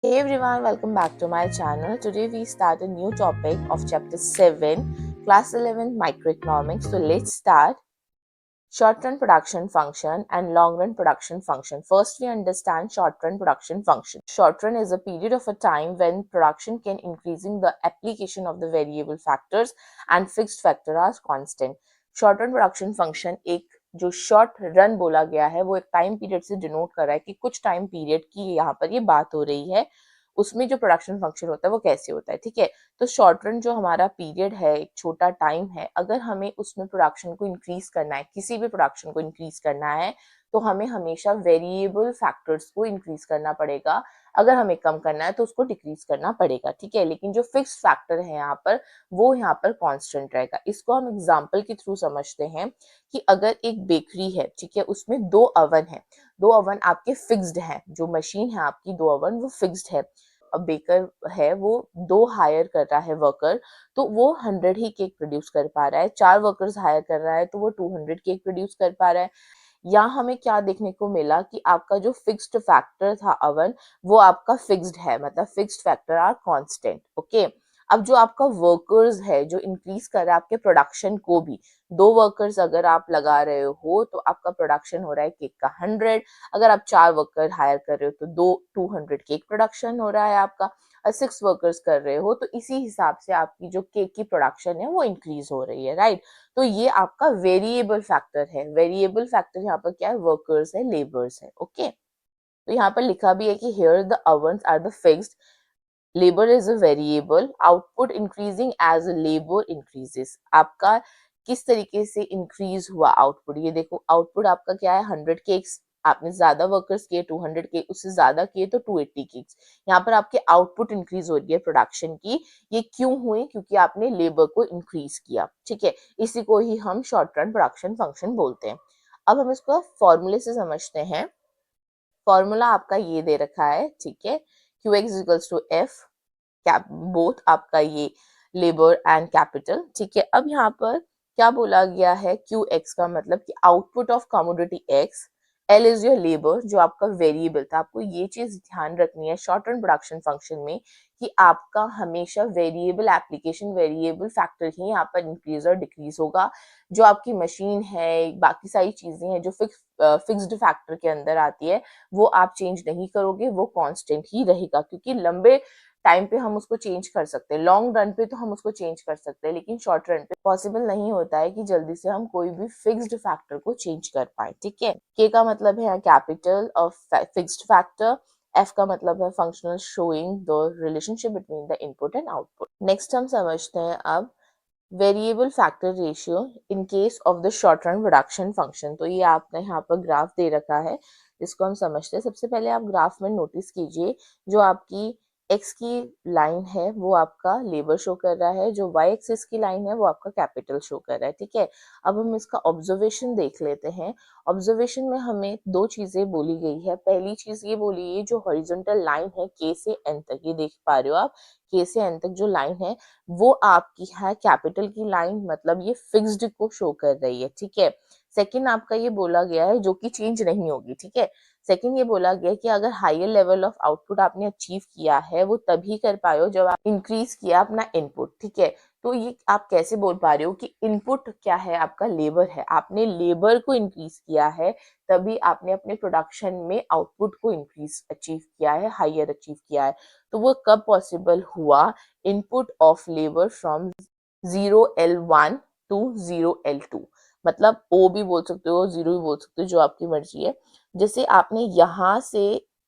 Hey everyone, welcome back to my channel. Today we start a new topic of chapter 7, class 11 microeconomics. So let's start short run production function and long run production function. First we understand short run production function. Short run is a period of a time when production can increasing the application of the variable factors and fixed factor are constant. Short run production function एक जो short run बोला गया है वो एक time period से denote कर रहा है कि कुछ टाइम पीरियड की यहाँ पर ये बात हो रही है, उसमें जो प्रोडक्शन फंक्शन होता है वो कैसे होता है। ठीक है, तो शॉर्ट रन जो हमारा पीरियड है, एक छोटा टाइम है, अगर हमें उसमें प्रोडक्शन को इंक्रीज करना है, किसी भी प्रोडक्शन को इंक्रीज करना है तो हमें हमेशा वेरिएबल फैक्टर्स को इंक्रीज करना पड़ेगा। अगर हमें कम करना है तो उसको डिक्रीज करना पड़ेगा। ठीक है, लेकिन जो फिक्स फैक्टर है यहाँ पर वो यहाँ पर कांस्टेंट रहेगा। इसको हम एग्जांपल के थ्रू समझते हैं कि अगर एक बेकरी है, ठीक है, उसमें दो ओवन है, दो ओवन आपके फिक्स्ड है, जो मशीन है आपकी दो ओवन वो फिक्स्ड है। अब बेकर है वो दो हायर कर रहा है वर्कर, तो वो 100 ही केक प्रोड्यूस कर पा रहा है। चार वर्कर्स हायर कर रहा है तो वो 200 केक प्रोड्यूस कर पा रहा है। यहाँ हमें क्या देखने को मिला कि आपका जो फिक्स्ड फैक्टर था अवन, वो आपका फिक्स्ड है, मतलब fixed factor or constant. Okay, अब जो आपका वर्कर्स है जो इंक्रीज कर रहा है आपके प्रोडक्शन को भी, दो वर्कर्स अगर आप लगा रहे हो तो आपका प्रोडक्शन हो रहा है केक का 100। अगर आप चार वर्कर हायर कर रहे हो तो दो 200 केक प्रोडक्शन हो रहा है आपका। और 6 वर्कर्स कर रहे हो तो इसी हिसाब से आपकी जो केक की प्रोडक्शन है वो इंक्रीज हो रही है, राइट। तो ये आपका वेरिएबल फैक्टर है। वेरिएबल फैक्टर यहाँ पर क्या है, वर्कर्स है, लेबर्स है। ओके, तो यहाँ पर लिखा भी है कि here the ovens are the fixed, labour is a variable, output increasing as labour increases. आपका किस तरीके से इंक्रीज हुआ आउटपुट, ये देखो आउटपुट आपका क्या है, 100 केक्स, आपने ज्यादा वर्कर्स किए 200 केक, उससे ज्यादा किए तो 280 केक्स। यहाँ पर आपके आउटपुट इंक्रीज हो रही है प्रोडक्शन की। ये क्यों हुई, क्योंकि आपने लेबर को इंक्रीज किया। ठीक है, इसी को ही हम शॉर्ट रन प्रोडक्शन फंक्शन बोलते हैं। अब हम इसको फॉर्मूले से समझते हैं। फॉर्मूला आपका ये दे रखा है, ठीक है, Q X equals to F cap both आपका ये लेबर एंड कैपिटल। ठीक है, अब यहाँ पर क्या बोला गया है, क्यू एक्स का मतलब कि output of commodity x, L is your labour जो आपका वेरिएबल था। आपको ये चीज ध्यान रखनी है शॉर्ट रन प्रोडक्शन फंक्शन में कि आपका हमेशा वेरिएबल एप्लीकेशन, वेरिएबल फैक्टर ही यहाँ पर इंक्रीज और डिक्रीज होगा। जो आपकी मशीन है, बाकी सारी चीजें हैं जो फिक्स्ड फैक्टर के अंदर आती है, वो आप चेंज नहीं करोगे, वो कांस्टेंट ही रहेगा। क्योंकि लंबे टाइम पे हम उसको चेंज कर सकते हैं, लॉन्ग रन पे तो हम उसको चेंज कर सकते हैं, लेकिन शॉर्ट रन पे पॉसिबल नहीं होता है कि जल्दी से हम कोई भी फिक्स्ड फैक्टर को चेंज कर पाए। ठीक है, के का मतलब है capital of fixed factor, F का मतलब है functional showing the relationship between the input and output. Next हम समझते हैं अब variable factor ratio in case of the short run production function. तो ये आपने यहाँ पर ग्राफ दे रखा है, इसको हम समझते हैं। सबसे पहले आप ग्राफ में नोटिस कीजिए, जो आपकी एक्स की लाइन है वो आपका लेबर शो कर रहा है, जो वाई एक्सिस की लाइन है वो आपका कैपिटल शो कर रहा है। ठीक है, अब हम इसका ऑब्जर्वेशन देख लेते हैं। ऑब्जर्वेशन में हमें दो चीजें बोली गई है। पहली चीज ये बोली है, जो हॉरिजॉन्टल लाइन है के से एन तक, ये देख पा रहे हो आप, के से एन तक जो लाइन है वो आपकी है कैपिटल की लाइन, मतलब ये फिक्स्ड को शो कर रही है। ठीक है, सेकंड आपका ये बोला गया है जो कि चेंज नहीं होगी। ठीक है, सेकंड ये बोला गया कि अगर हायर लेवल ऑफ आउटपुट आपने अचीव किया है वो तभी कर पाए हो जब आप इंक्रीज किया अपना इनपुट। ठीक है, तो ये आप कैसे बोल पा रहे हो कि इनपुट क्या है, आपका लेबर है, आपने लेबर को इंक्रीज किया है तभी आपने अपने प्रोडक्शन में आउटपुट को इंक्रीज अचीव किया है, हायर अचीव किया है। तो वो कब पॉसिबल हुआ, input of labour from 0L1 to 0L2, मतलब ओ भी बोल सकते हो, जीरो भी बोल सकते हो, जो आपकी मर्जी है। जैसे आपने यहाँ से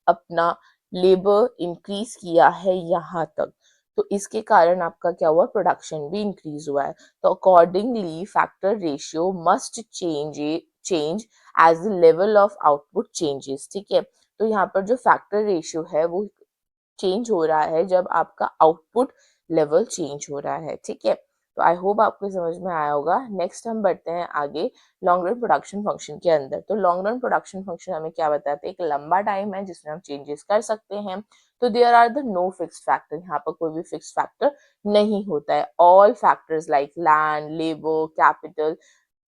अपना लेबर इंक्रीज किया है यहाँ तक, तो इसके कारण आपका क्या हुआ, प्रोडक्शन भी इंक्रीज हुआ है। तो accordingly factor ratio must change as the level of output changes. ठीक है, तो यहाँ पर जो फैक्टर रेशियो है वो चेंज हो रहा है जब आपका आउटपुट लेवल चेंज हो रहा है। ठीक है, तो आई होप आपको समझ में आया होगा। नेक्स्ट हम बढ़ते हैं आगे लॉन्ग रन प्रोडक्शन फंक्शन के अंदर। तो लॉन्ग रन प्रोडक्शन फंक्शन हमें क्या बताते हैं, एक लंबा टाइम है जिसमें हम चेंजेस कर सकते हैं। तो there are the no fix factor, यहाँ पर कोई भी फिक्स फैक्टर नहीं होता है। All factors like land, labour, capital,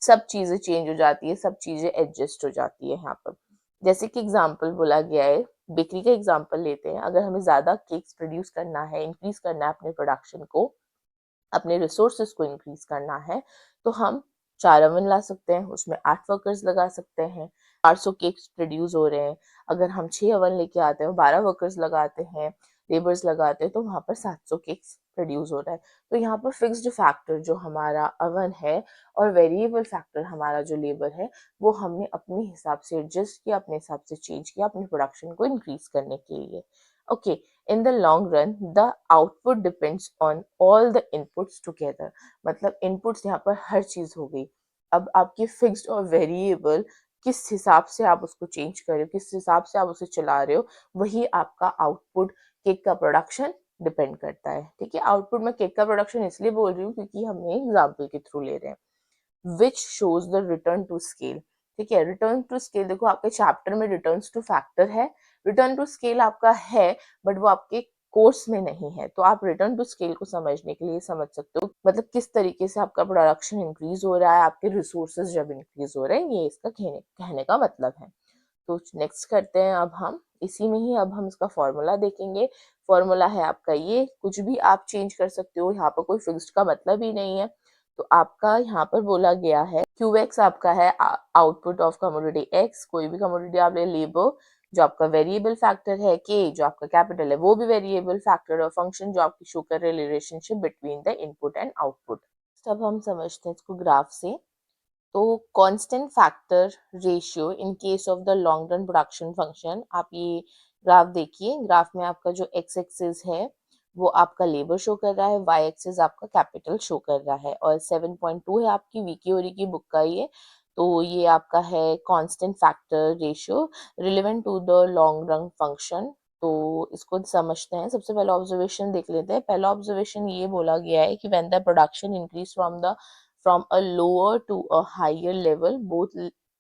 सब चीजें चेंज हो जाती है, सब चीजें एडजस्ट हो जाती है यहाँ पर। जैसे कि एग्जाम्पल बोला गया है बेकरी का एग्जांपल लेते हैं, अगर हमें ज़्यादा केक्स प्रोड्यूस करना है, इंक्रीज करना है अपने प्रोडक्शन को, अपने रिसोर्सेज को इंक्रीज करना है, तो हम 4 ओवन ला सकते हैं, उसमें 8 वर्कर्स लगा सकते हैं। 400 केक्स प्रोड्यूस हो रहे हैं, अगर हम 6 ओवन लेके आते हैं, 12 वर्कर्स लगाते हैं, लेबर्स लगाते हैं, तो वहाँ पर 700 केक्स प्रोड्यूस हो रहा है। तो यहाँ पर फिक्स्ड फैक्टर जो हमारा ओवन है और वेरिएबल फैक्टर हमारा जो लेबर है, वो हमने अपने हिसाब से एडजस्ट किया, अपने हिसाब से चेंज किया अपने प्रोडक्शन को इंक्रीज करने के लिए। Okay, in the long run the output depends on all the inputs together। मतलब inputs यहाँ पर हर चीज हो गई। अब आपकी फिक्स्ड और वेरिएबल किस हिसाब से आप उसको चेंज कर रहे हो, किस हिसाब से आप उसे चला रहे हो, वही आपका आउटपुट केक का प्रोडक्शन डिपेंड करता है। ठीक है, आउटपुट में केक का प्रोडक्शन इसलिए बोल रही हूँ क्योंकि हम एग्जाम्पल के थ्रू ले रहे हैं। Which shows the return to scale. ठीक है, रिटर्न टू स्केल देखो आपके चैप्टर में रिटर्न टू फैक्टर है, रिटर्न टू स्केल आपका है, बट वो आपके कोर्स में नहीं है। तो आप रिटर्न टू स्केल को समझने के लिए समझ सकते हो, मतलब किस तरीके से आपका प्रोडक्शन इंक्रीज हो रहा है, आपके रिसोर्सेज जब इंक्रीज हो रहे हैं, ये इसका कहने का मतलब है। तो नेक्स्ट करते हैं अब हम इसी में ही, अब हम इसका फॉर्मूला देखेंगे। फॉर्मूला है आपका ये, कुछ भी आप चेंज कर सकते हो, यहाँ पर कोई फिक्स्ड का मतलब ही नहीं है। तो आपका यहाँ पर बोला गया है QX आपका है आउटपुट ऑफ कमोडिटी X, कोई भी कमोडिटी आप ले, लेबर जो आपका वेरिएबल फैक्टर है, K जो आपका कैपिटल है वो भी वेरिएबल फैक्टर, और फंक्शन जो आपकी शो कर रहे हैं relationship between the input and output. अब हम समझते हैं इसको ग्राफ से। तो constant factor ratio in case of the long run production function, आप ये ग्राफ देखिए, ग्राफ में आपका जो एक्स एक्सिस है वो आपका लेबर शो कर रहा है, वाई एक्सिस आपका कैपिटल शो कर रहा है, और 7.2 है आपकी वीकी ओरी की बुक का ये। तो ये आपका है constant factor ratio relevant to the long run function. तो इसको समझते हैं, सबसे पहले ऑब्जर्वेशन देख लेते हैं। पहला ऑब्जर्वेशन ये बोला गया है कि when the production increase from a lower to a higher level, both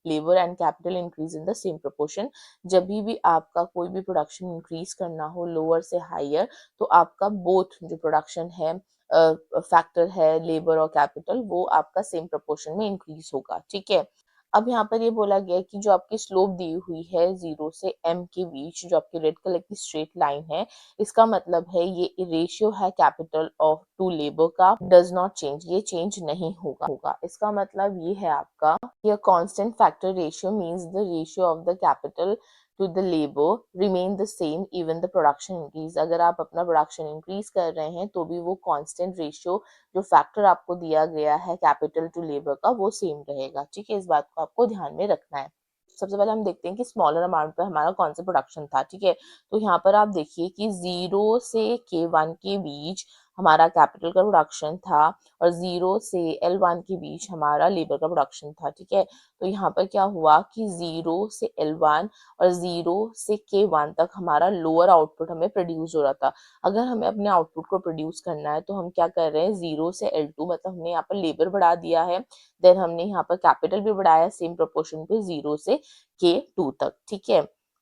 labor and capital increase in the same proportion। जब भी आपका कोई भी प्रोडक्शन इंक्रीज करना हो लोअर से हायर, तो आपका बोथ जो प्रोडक्शन है फैक्टर है लेबर और कैपिटल, वो आपका सेम प्रोपोर्शन में इंक्रीज होगा। ठीक है, अब यहाँ पर ये बोला गया है कि जो आपकी स्लोप दी हुई है 0 से m के बीच, जो आपकी रेड कलर की स्ट्रेट लाइन है, इसका मतलब है ये रेशियो है कैपिटल ऑफ टू लेबर का, डज नॉट चेंज, ये चेंज नहीं होगा। इसका मतलब ये है आपका, ये constant factor ratio means the ratio of the capital to the labor remain the same even the production increase। अगर आप अपना प्रोडक्शन इंक्रीज कर रहे हैं तो भी वो कांस्टेंट रेशियो जो फैक्टर आपको दिया गया है कैपिटल टू लेबर का, वो सेम रहेगा। ठीक है, इस बात को आपको ध्यान में रखना है। सबसे पहले हम देखते हैं कि स्मॉलर अमाउंट पे हमारा कौन सा प्रोडक्शन था। ठीक है, तो यहाँ पर आप देखिए कि 0 से K1 के बीच हमारा कैपिटल का प्रोडक्शन था, और 0 से L1 के बीच हमारा लेबर का प्रोडक्शन था। ठीक है, तो यहाँ पर क्या हुआ कि 0 से L1 और 0 से K1 तक हमारा लोअर आउटपुट हमें प्रोड्यूस हो रहा था। अगर हमें अपने आउटपुट को प्रोड्यूस करना है तो हम क्या कर रहे हैं, 0 से L2 मतलब हमने यहाँ पर लेबर बढ़ा दिया है, देन हमने यहाँ पर कैपिटल भी बढ़ाया सेम प्रोपोर्शन पे 0 से K2 तक। ठीक है,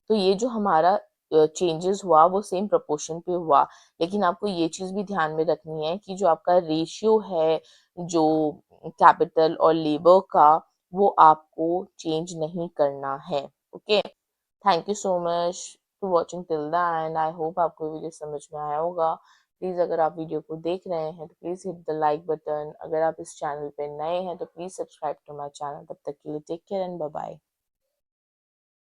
तो ये जो हमारा चेंजेस हुआ वो सेम प्रोपोर्शन पे हुआ। लेकिन आपको ये चीज भी ध्यान में रखनी है कि जो आपका रेशियो है जो कैपिटल और लेबर का, वो आपको चेंज नहीं करना है। Okay, thank you so much for watching till the end. I hope आपको वीडियो समझ में आया होगा। प्लीज़ अगर आप वीडियो को देख रहे हैं तो please hit the like button. अगर आप इस चैनल पे नए हैं तो please subscribe to my channel. तब तक के लिए take care and bye bye.